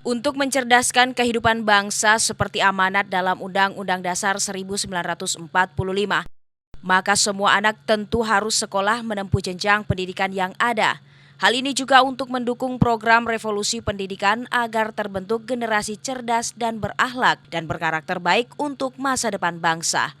Untuk mencerdaskan kehidupan bangsa seperti amanat dalam Undang-Undang Dasar 1945, maka semua anak tentu harus sekolah menempuh jenjang pendidikan yang ada. Hal ini juga untuk mendukung program revolusi pendidikan agar terbentuk generasi cerdas dan berakhlak dan berkarakter baik untuk masa depan bangsa.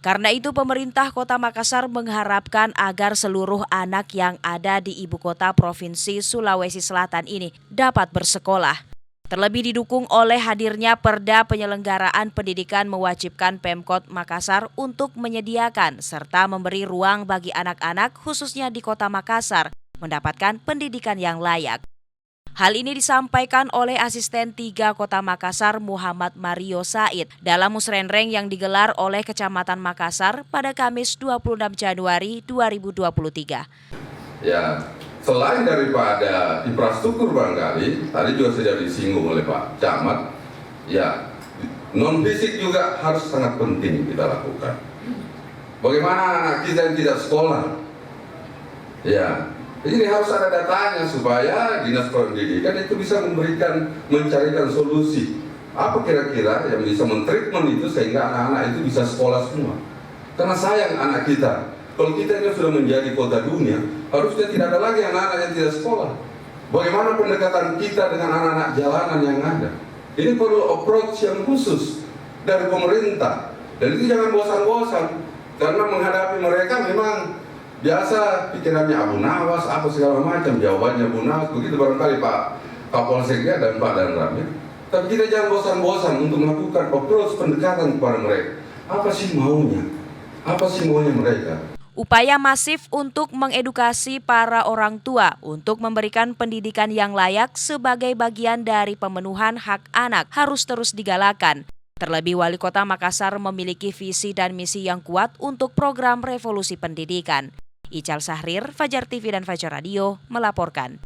Karena itu pemerintah Kota Makassar mengharapkan agar seluruh anak yang ada di ibu kota Provinsi Sulawesi Selatan ini dapat bersekolah. Terlebih didukung oleh hadirnya Perda Penyelenggaraan Pendidikan mewajibkan Pemkot Makassar untuk menyediakan serta memberi ruang bagi anak-anak khususnya di Kota Makassar mendapatkan pendidikan yang layak. Hal ini disampaikan oleh Asisten 3 Kota Makassar Muhammad Mario Said dalam musrenreng yang digelar oleh Kecamatan Makassar pada Kamis 26 Januari 2023. Ya, selain daripada infrastruktur barangkali, tadi juga sudah disinggung oleh Pak Camat, ya non fisik juga harus sangat penting kita lakukan. Bagaimana anak kita yang tidak sekolah? Ya, ini harus ada datanya supaya Dinas Pendidikan itu bisa mencarikan solusi. Apa kira-kira yang bisa mentreatment itu sehingga anak-anak itu bisa sekolah semua? Karena sayang anak kita. Kalau kita ini sudah menjadi kota dunia, harusnya tidak ada lagi anak-anak yang tidak sekolah. Bagaimana pendekatan kita dengan anak-anak jalanan yang ada? Ini perlu approach yang khusus dari pemerintah. Dan itu jangan bosan-bosan, karena menghadapi mereka memang biasa pikirannya Abu Nawas, apa segala macam, jawabannya Abu Nawas, begitu barangkali Pak Kapolseknya dan Pak Danram. Tapi kita jangan bosan-bosan untuk melakukan approach pendekatan kepada mereka. Apa sih maunya? Apa sih maunya mereka? Upaya masif untuk mengedukasi para orang tua untuk memberikan pendidikan yang layak sebagai bagian dari pemenuhan hak anak harus terus digalakan. Terlebih Wali Kota Makassar memiliki visi dan misi yang kuat untuk program revolusi pendidikan. Ical Sahrir, Fajar TV dan Fajar Radio melaporkan.